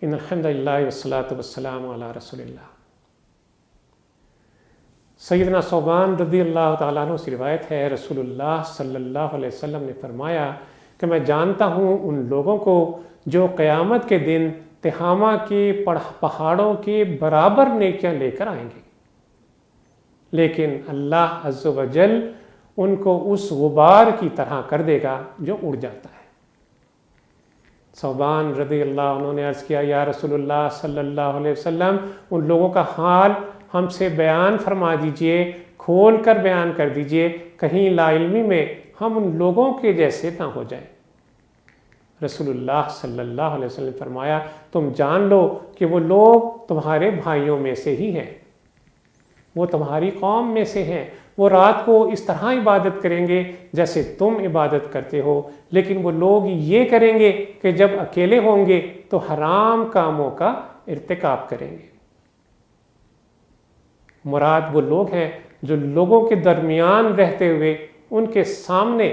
ان الحمد للہ والصلاۃ والسلام علی رسول اللہ۔ سیدنا ثوبان رضی اللہ تعالیٰ عنہ سے روایت ہے، رسول اللہ صلی اللہ علیہ وسلم نے فرمایا کہ میں جانتا ہوں ان لوگوں کو جو قیامت کے دن تہامہ کے پہاڑوں کے برابر نیکیاں لے کر آئیں گے، لیکن اللہ عز و جل ان کو اس غبار کی طرح کر دے گا جو اڑ جاتا ہے۔ ثوبان رضی اللہ عنہ نے عرض کیا، یا رسول اللہ صلی اللہ علیہ وسلم، ان لوگوں کا حال ہم سے بیان فرما دیجئے، کھول کر بیان کر دیجئے، کہیں لا علمی میں ہم ان لوگوں کے جیسے نہ ہو جائیں۔ رسول اللہ صلی اللہ علیہ وسلم نے فرمایا، تم جان لو کہ وہ لوگ تمہارے بھائیوں میں سے ہی ہیں، وہ تمہاری قوم میں سے ہیں، وہ رات کو اس طرح عبادت کریں گے جیسے تم عبادت کرتے ہو، لیکن وہ لوگ یہ کریں گے کہ جب اکیلے ہوں گے تو حرام کاموں کا ارتکاب کریں گے۔ مراد وہ لوگ ہیں جو لوگوں کے درمیان رہتے ہوئے ان کے سامنے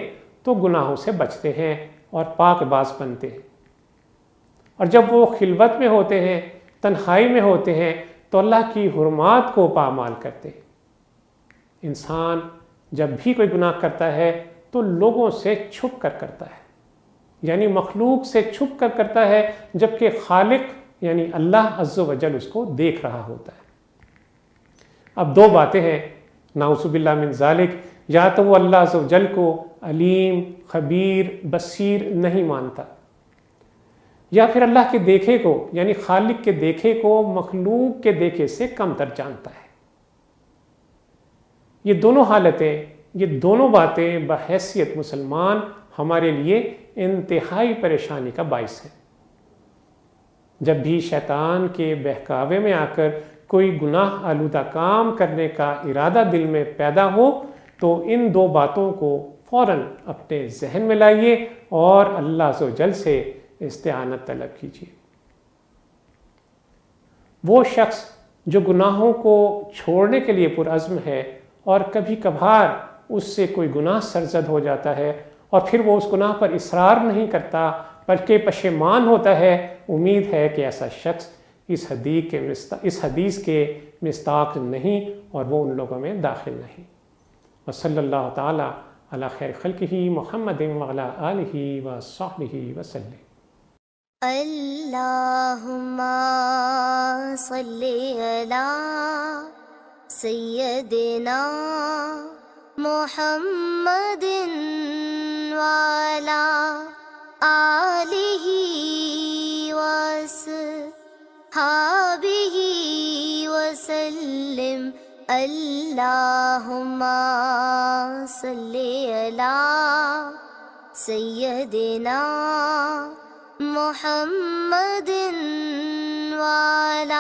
تو گناہوں سے بچتے ہیں اور پاک باز بنتے ہیں، اور جب وہ خلوت میں ہوتے ہیں، تنہائی میں ہوتے ہیں، تو اللہ کی حرمات کو پامال کرتے ہیں۔ انسان جب بھی کوئی گناہ کرتا ہے تو لوگوں سے چھپ کر کرتا ہے، یعنی مخلوق سے چھپ کر کرتا ہے، جبکہ خالق یعنی اللہ عز و جل اس کو دیکھ رہا ہوتا ہے۔ اب دو باتیں ہیں، نعوذ باللہ من ذالک، یا تو وہ اللہ عز و جل کو علیم، خبیر، بصیر نہیں مانتا، یا پھر اللہ کے دیکھے کو یعنی خالق کے دیکھے کو مخلوق کے دیکھے سے کم تر جانتا ہے۔ یہ دونوں حالتیں، یہ دونوں باتیں بحیثیت مسلمان ہمارے لیے انتہائی پریشانی کا باعث ہے۔ جب بھی شیطان کے بہکاوے میں آ کر کوئی گناہ آلودہ کام کرنے کا ارادہ دل میں پیدا ہو تو ان دو باتوں کو فوراً اپنے ذہن میں لائیے اور اللہ عز و جل سے استعانت طلب کیجیے۔ وہ شخص جو گناہوں کو چھوڑنے کے لیے پرعزم ہے اور کبھی کبھار اس سے کوئی گناہ سرزد ہو جاتا ہے اور پھر وہ اس گناہ پر اصرار نہیں کرتا بلکہ پشیمان ہوتا ہے، امید ہے کہ ایسا شخص اس حدیث کے مصداق نہیں اور وہ ان لوگوں میں داخل نہیں۔ وصلی اللہ تعالی علی خیر خلقہ محمد وعلی آلہ وصحبہ وسلم۔ اللہم صلی علی سیدنا محمد وعلی آلہ وصحبہ وسلم۔ اللہم صلی علی سیدنا محمد وعلی